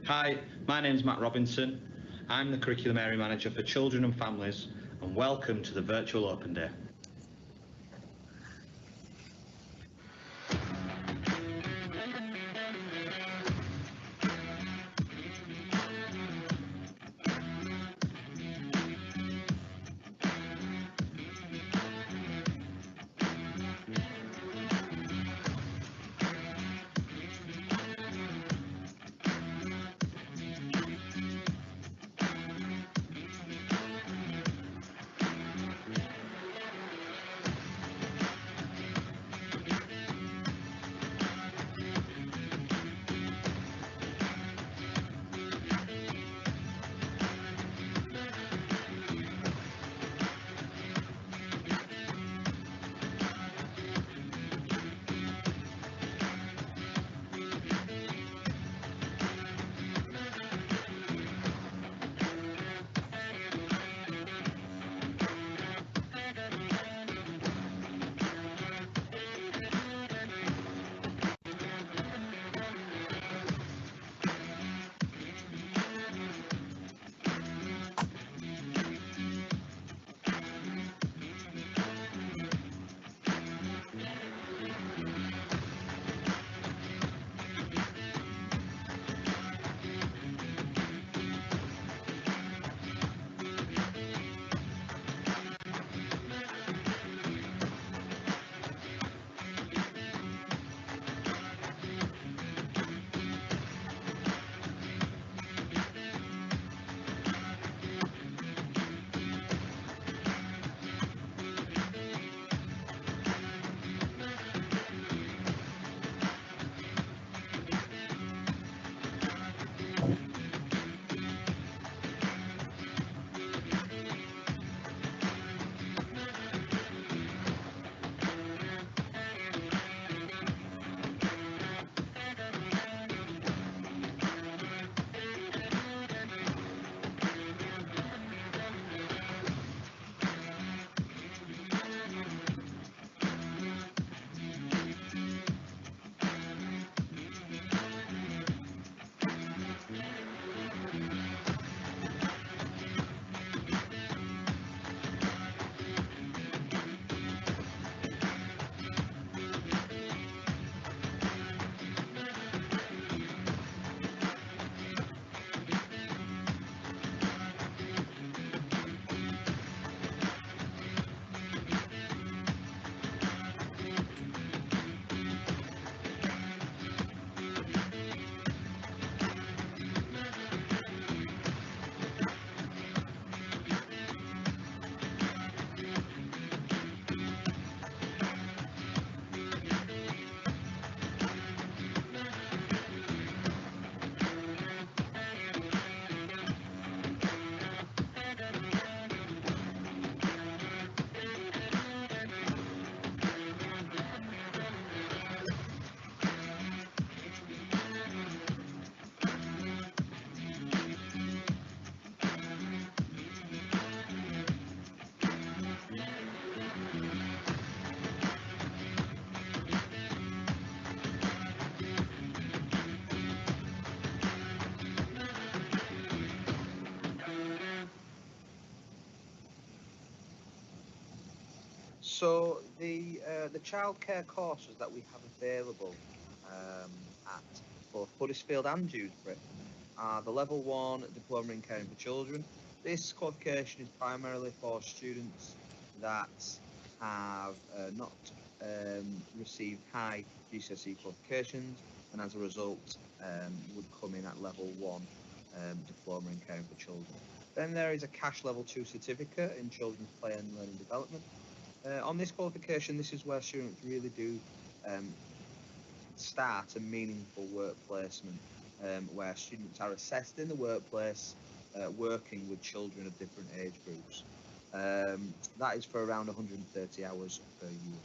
Hi, my name's Matt Robinson. I'm the Curriculum Area Manager for Children and Families, and welcome to the Virtual Open Day. So the childcare courses that we have available at both Huddersfield and Dewsbury are the Level 1 Diploma in Caring for Children. This qualification is primarily for students that have not received high GCSE qualifications, and as a result would come in at Level 1 Diploma in Caring for Children. Then there is a Cash Level 2 certificate in Children's Play and Learning Development. On this qualification, this is where students really do start a meaningful work placement, where students are assessed in the workplace, working with children of different age groups. That is for around 130 hours per year.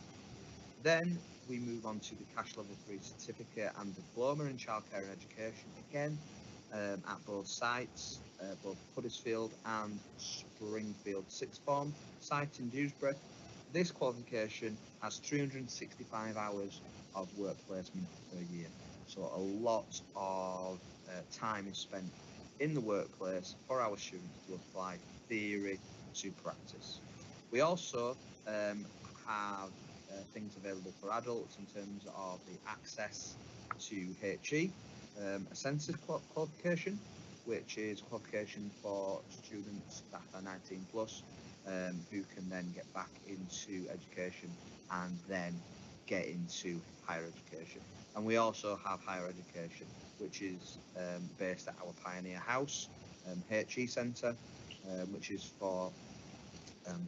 Then we move on to the Cash Level 3 certificate and diploma in childcare and education, again at both sites, both Huddersfield and Springfield sixth form site in Dewsbury. This qualification has 365 hours of work placement per year, so a lot of time is spent in the workplace for our students to apply theory to practice. We also have things available for adults in terms of the access to HE, a census qualification, which is a qualification for students that are 19 plus, who can then get back into education and then get into higher education. And we also have higher education, which is based at our Pioneer House HE Centre, which is for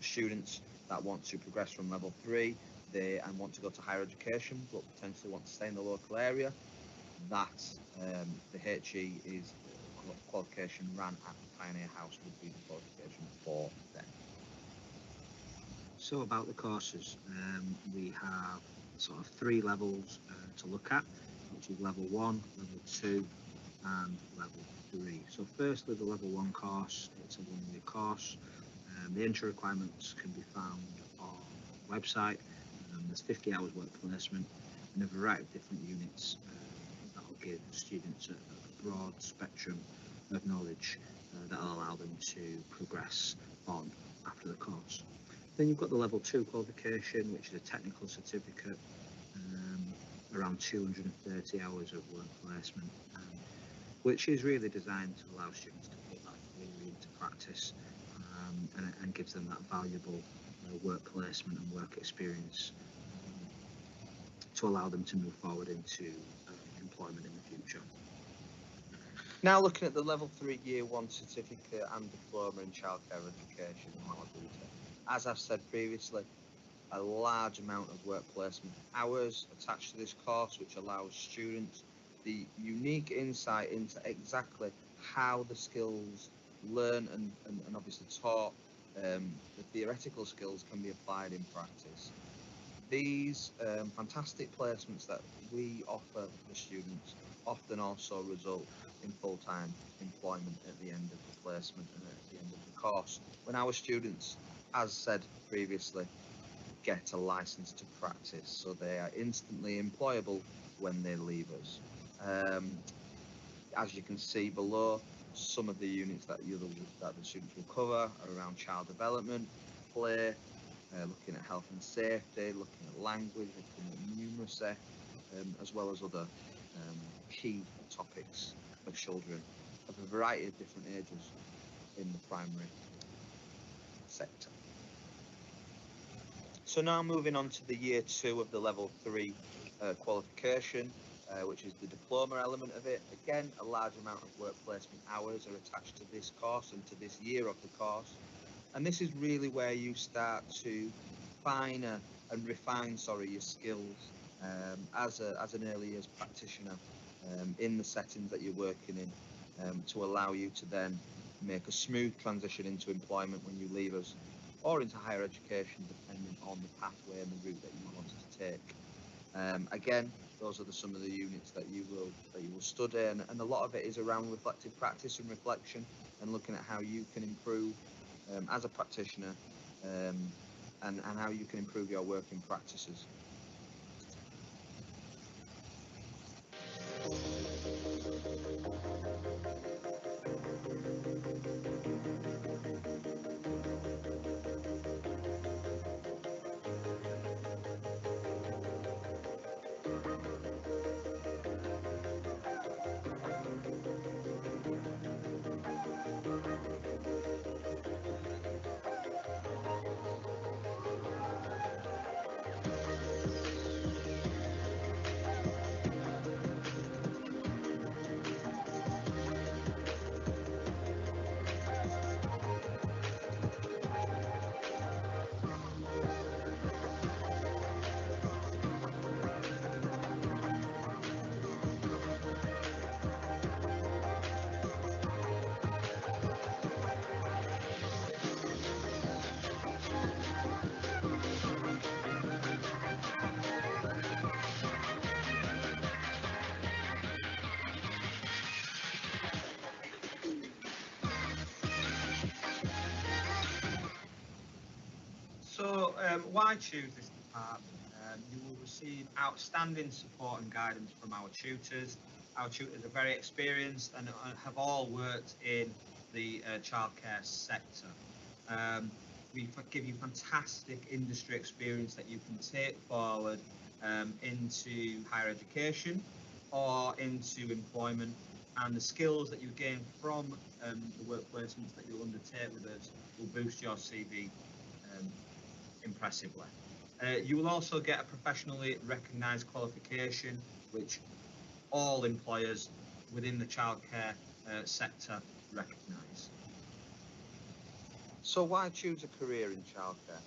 students that want to progress from level 3 and want to go to higher education, but potentially want to stay in the local area. That the HE is qualification ran at the Pioneer House would be the qualification for them. So about the courses, we have sort of 3 levels to look at, which is level 1, level 2 and level 3. So firstly, the level 1 course, it's a 1-year course. The entry requirements can be found on the website. There's 50 hours work placement and a variety of different units that will give students a broad spectrum of knowledge that will allow them to progress on after the course. Then you've got the level 2 qualification, which is a technical certificate, around 230 hours of work placement, which is really designed to allow students to put that theory into practice, and gives them that valuable work placement and work experience to allow them to move forward into employment in the future. Now looking at the level 3 year 1 certificate and diploma in childcare education in Malaguta. As I've said previously, a large amount of work placement hours attached to this course, which allows students the unique insight into exactly how the skills learned and obviously taught, the theoretical skills can be applied in practice. These fantastic placements that we offer the students often also result in full-time employment at the end of the placement and at the end of the course, when our students, as said previously, get a license to practice, so they are instantly employable when they leave us. As you can see below, some of the units that the students will cover are around child development, play, looking at health and safety, looking at language, looking at numeracy, as well as other key topics for children of a variety of different ages in the primary sector. So now moving on to the year 2 of the level 3 qualification, which is the diploma element of it. Again, a large amount of work placement hours are attached to this course and to this year of the course. And this is really where you start to refine your skills as an early years practitioner in the settings that you're working in, to allow you to then make a smooth transition into employment when you leave us, or into higher education, depending on the pathway and the route that you want to take. Again, those are some of the units that you will study, and a lot of it is around reflective practice and reflection, and looking at how you can improve as a practitioner, and how you can improve your working practices. So why choose this department? You will receive outstanding support and guidance from our tutors, our tutors are very experienced and have all worked in the childcare sector. We give you fantastic industry experience that you can take forward into higher education or into employment, and the skills that you gain from the work placements that you'll undertake with us will boost your CV impressively. You will also get a professionally recognised qualification, which all employers within the childcare sector recognise. So why choose a career in childcare?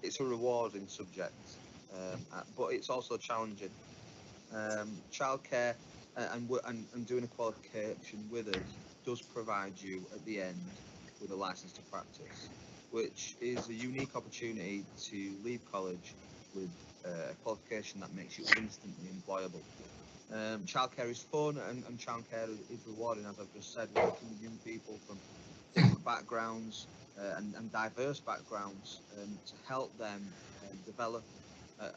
It's a rewarding subject, but it's also challenging. Childcare and doing a qualification with us does provide you at the end with a license to practice, which is a unique opportunity to leave college with a qualification that makes you instantly employable. Childcare is fun and childcare is rewarding, as I've just said, working with young people from different backgrounds and diverse backgrounds to help them develop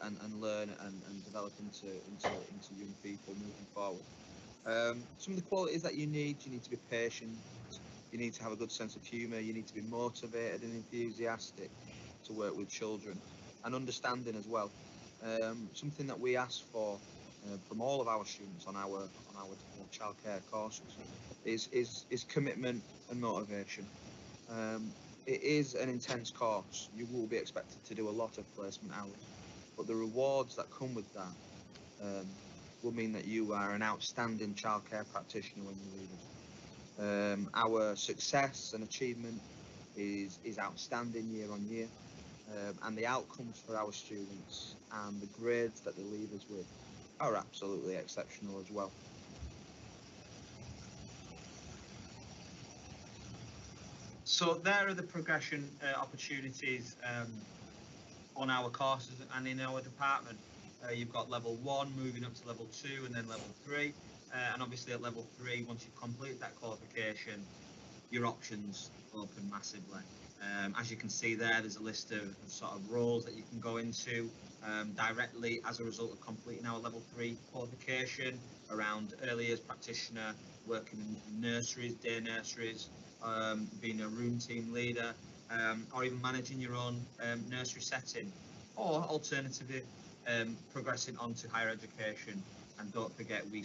and learn and develop into young people moving forward. Some of the qualities that you need to be patient, you need to have a good sense of humour, you need to be motivated and enthusiastic to work with children, and understanding as well. Something that we ask for from all of our students on our childcare courses is commitment and motivation. It is an intense course. You will be expected to do a lot of placement hours, but the rewards that come with that will mean that you are an outstanding childcare practitioner when you leave us. Our success and achievement is outstanding year on year, and the outcomes for our students and the grades that they leave us with are absolutely exceptional as well. So there are the progression opportunities on our courses and in our department. You've got level 1 moving up to level 2 and then level 3, and obviously at level 3, once you've completed that qualification, your options open massively. As you can see there's a list of sort of roles that you can go into directly as a result of completing our level 3 qualification, around early years practitioner, working in nurseries, day nurseries, being a room team leader, or even managing your own nursery setting, or alternatively progressing on to higher education. And don't forget, we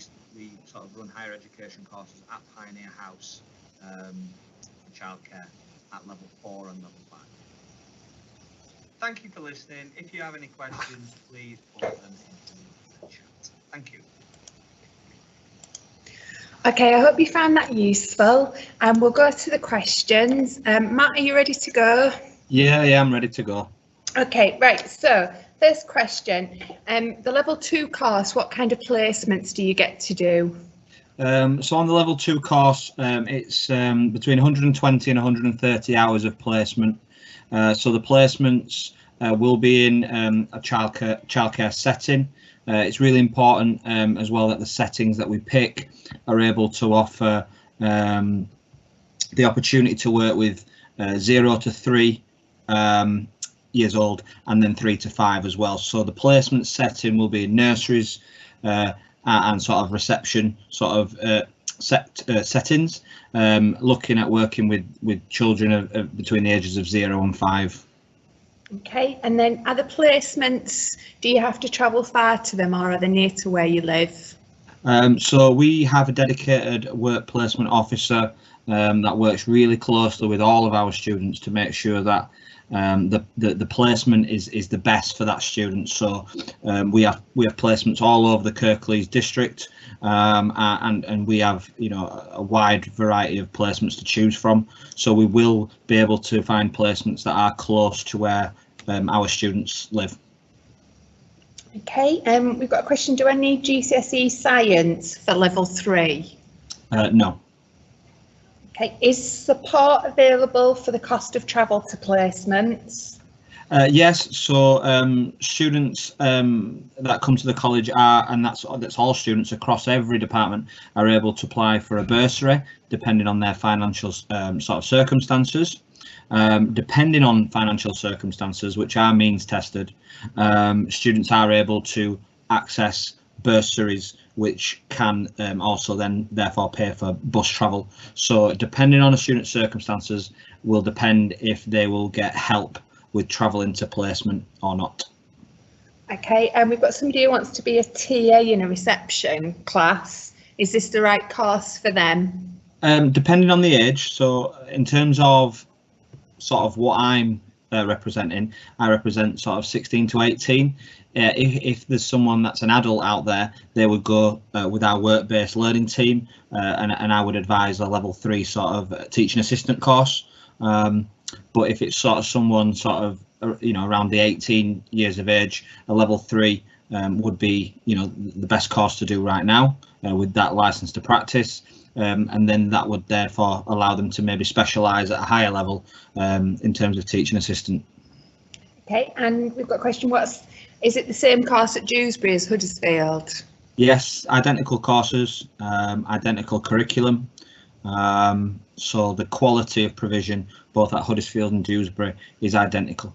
sort of run higher education courses at Pioneer House for childcare at level 4 and level 5. Thank you for listening. If you have any questions, please put them into the chat. Thank you. Okay, I hope you found that useful, and we'll go to the questions. Matt, are you ready to go? Yeah, I'm ready to go. Okay, right, so first question, the level 2 course, what kind of placements do you get to do? So on the level 2 course, it's between 120 and 130 hours of placement. So the placements will be in a childcare setting. It's really important as well that the settings that we pick are able to offer the opportunity to work with 0 to 3 years old, and then 3 to 5 as well. So the placement setting will be in nurseries and sort of reception sort of settings, looking at working with children of between the ages of 0 and 5. Okay, and then are the placements, do you have to travel far to them, or are they near to where you live? So we have a dedicated work placement officer that works really closely with all of our students to make sure that the placement is the best for that student. So we have placements all over the Kirklees district, and we have a wide variety of placements to choose from. So we will be able to find placements that are close to where our students live. Okay, we've got a question. Do I need GCSE science for level 3? No. Okay, is support available for the cost of travel to placements? Yes, so students that come to the college are, and that's all students across every department, are able to apply for a bursary depending on their financial sort of circumstances. Depending on financial circumstances, which are means tested, students are able to access bursaries which can also then therefore pay for bus travel. So depending on a student's circumstances will depend if they will get help with travel into placement or not. Okay, and we've got somebody who wants to be a TA in a reception class. Is this the right course for them? Depending on the age. So in terms of sort of what I'm representing, I represent sort of 16 to 18. If there's someone that's an adult out there, they would go with our work-based learning team, and I would advise a level 3 sort of teaching assistant course. But if it's sort of someone sort of, you know, around the 18 years of age, a level 3 would be, you know, the best course to do right now with that license to practice. And then that would therefore allow them to maybe specialise at a higher level in terms of teaching assistant. Okay, and we've got a question, is it the same course at Dewsbury as Huddersfield? Yes, identical courses, identical curriculum. So the quality of provision both at Huddersfield and Dewsbury is identical.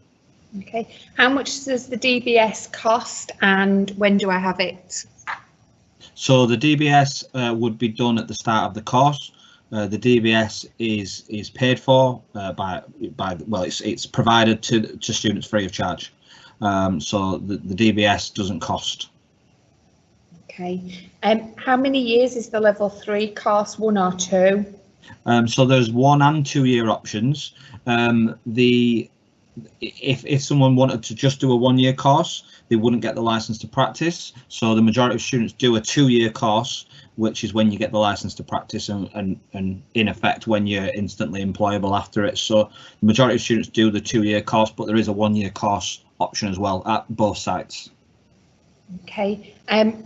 Okay, how much does the DBS cost and when do I have it? So the DBS would be done at the start of the course. The DBS is paid for by well, it's provided to students free of charge. So the DBS doesn't cost. Okay. How many years is the level 3 course, 1 or 2? So there's 1 and 2 year options. If someone wanted to just do a 1 year course, they wouldn't get the license to practice. So the majority of students do a 2 year course, which is when you get the license to practice and in effect when you're instantly employable after it. So the majority of students do the 2 year course, but there is a 1 year course option as well at both sites. Okay,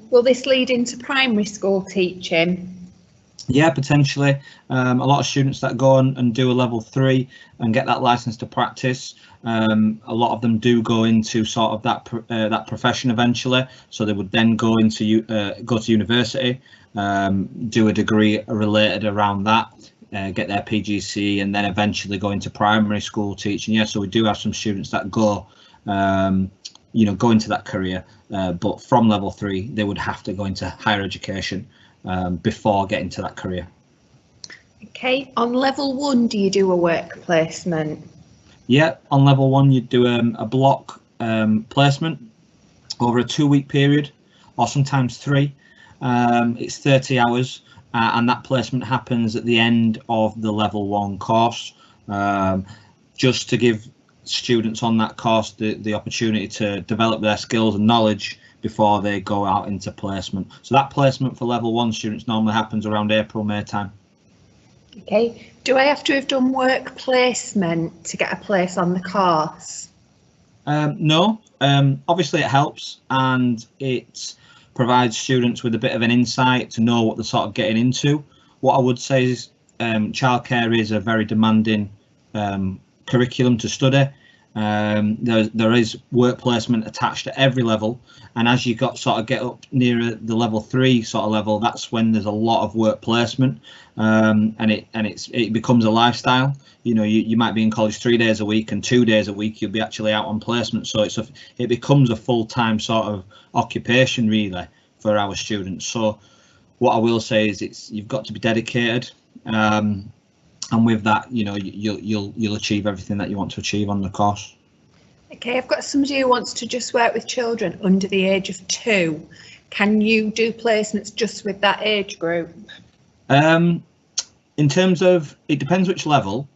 will this lead into primary school teaching? Yeah, potentially. A lot of students that go and do a level 3 and get that license to practice, a lot of them do go into sort of that profession eventually. So they would then go into go to university, do a degree related around that, get their PGC, and then eventually go into primary school teaching. Yeah, so we do have some students that go, you know, go into that career, but from level 3 they would have to go into higher education before getting to that career. Okay, on level 1 do you do a work placement? Yeah, on level 1 you do a block placement over a 2-week period, or sometimes 3. It's 30 hours, and that placement happens at the end of the level 1 course, just to give students on that course the opportunity to develop their skills and knowledge before they go out into placement. So that placement for level 1 students normally happens around April, May time. Okay, do I have to have done work placement to get a place on the course? No, obviously it helps, and it provides students with a bit of an insight to know what they're sort of getting into. What I would say is childcare is a very demanding curriculum to study. There is work placement attached at every level, and as you get up nearer the level 3 sort of level, that's when there's a lot of work placement, and it becomes a lifestyle. You know, you might be in college 3 days a week, and 2 days a week you'll be actually out on placement. So it becomes a full-time sort of occupation really for our students. So what I will say is you've got to be dedicated. And with that, you know, you'll achieve everything that you want to achieve on the course. Okay, I've got somebody who wants to just work with children under the age of 2. Can you do placements just with that age group? In terms of, it depends which level,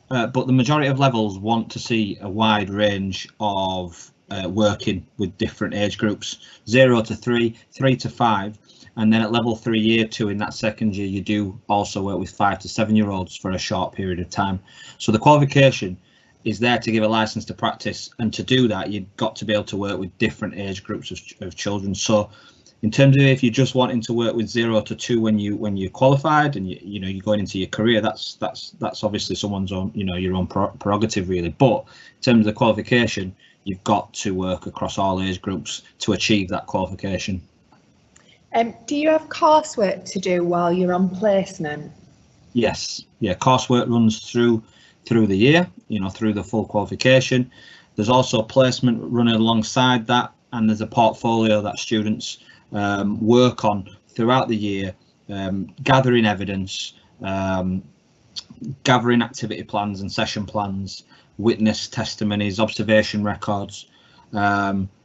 but the majority of levels want to see a wide range of working with different age groups, 0 to 3, 3 to 5. And then at level 3, year 2, in that second year, you do also work with 5 to 7-year-olds for a short period of time. So the qualification is there to give a license to practice, and to do that, you've got to be able to work with different age groups of children. So in terms of if you're just wanting to work with 0 to 2 when you're qualified and you're going into your career, that's obviously someone's own, you know, your own prerogative really. But in terms of the qualification, you've got to work across all age groups to achieve that qualification. Do you have coursework to do while you're on placement? Yes, yeah, coursework runs through the year, you know, through the full qualification. There's also placement running alongside that, and there's a portfolio that students work on throughout the year, gathering evidence, gathering activity plans and session plans, witness testimonies, observation records,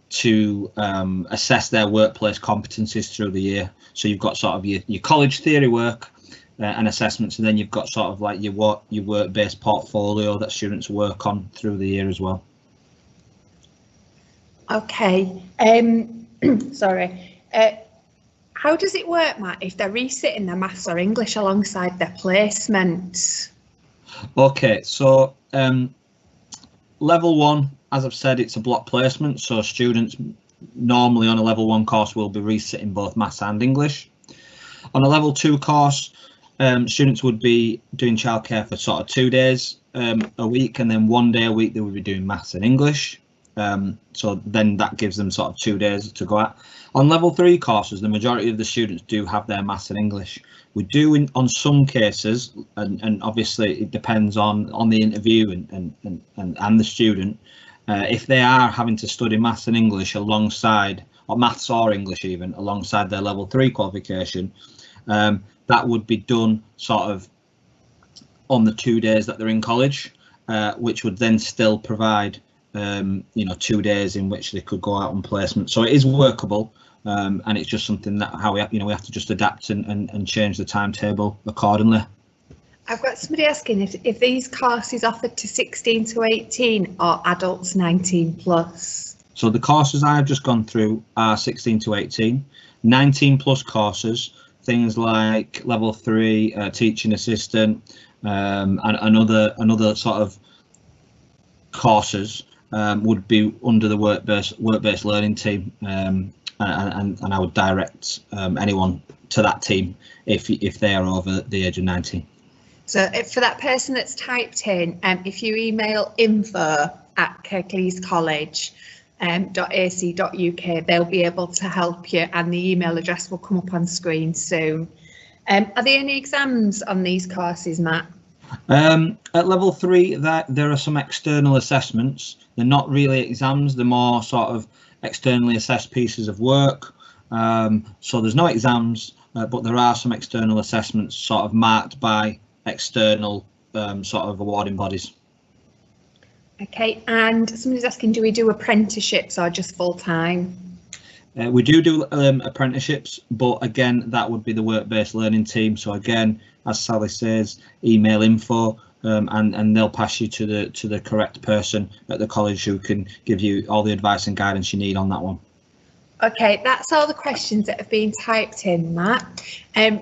to assess their workplace competencies through the year. So you've got sort of your college theory work and assessments, and then you've got sort of like your work-based portfolio that students work on through the year as well. Okay. Sorry. How does it work, Matt, if they're resitting their maths or English alongside their placement? Okay, so level 1, as I've said, it's a block placement, so students normally on a level 1 course will be resitting both maths and English. On a level 2 course, students would be doing childcare for sort of 2 days a week, and then 1 day a week they would be doing maths and English. So then that gives them sort of 2 days to go at. On level 3 courses, the majority of the students do have their maths and English. We do on some cases, and obviously it depends on the interview and the student, if they are having to study maths and English alongside, or maths or English even, alongside their level 3 qualification, that would be done sort of on the 2 days that they're in college, which would then still provide 2 days in which they could go out on placement. So it is workable, and it's just something that we have to just adapt and change the timetable accordingly. I've got somebody asking if these courses offered to 16 to 18 or adults 19 plus. So the courses I have just gone through are 16 to 18, 19 plus courses, things like level 3 teaching assistant, and another sort of courses would be under the work-based learning team, and I would direct anyone to that team if they are over the age of 19. So for that person that's typed in, if you email info@kirkleescollege.ac.uk, they'll be able to help you, and the email address will come up on screen soon. Are there any exams on these courses, Matt? At level 3, there are some external assessments. They're not really exams, they're more sort of externally assessed pieces of work. So there's no exams, but there are some external assessments sort of marked by external sort of awarding bodies. Okay, and somebody's asking, do we do apprenticeships or just full-time? We do apprenticeships, but again, that would be the work-based learning team. So again, as Sally says, email info, and they'll pass you to the correct person at the college who can give you all the advice and guidance you need on that one. Okay, that's all the questions that have been typed in, Matt.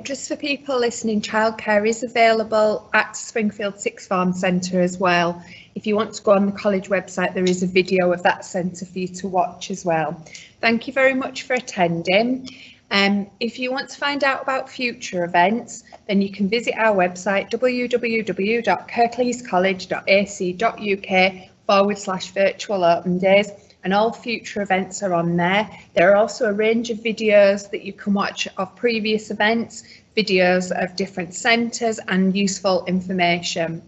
Just for people listening, childcare is available at Springfield Sixth Form Centre as well. If you want to go on the college website, there is a video of that centre for you to watch as well. Thank you very much for attending. If you want to find out about future events, then you can visit our website www.kirkleescollege.ac.uk/virtual open days, and all future events are on there. There are also a range of videos that you can watch of previous events, videos of different centres and useful information.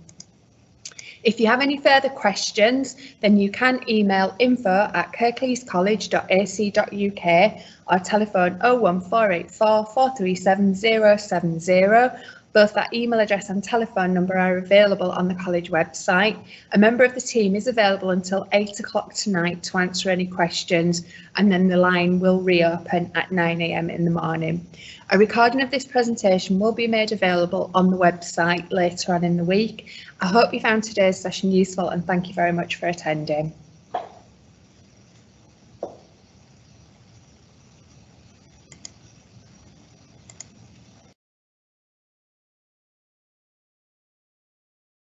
If you have any further questions, then you can email info@kirkleescollege.ac.uk or telephone 01484 437 070. Both that email address and telephone number are available on the college website. A member of the team is available until 8 o'clock tonight to answer any questions, and then the line will reopen at 9 AM in the morning. A recording of this presentation will be made available on the website later on in the week. I hope you found today's session useful, and thank you very much for attending.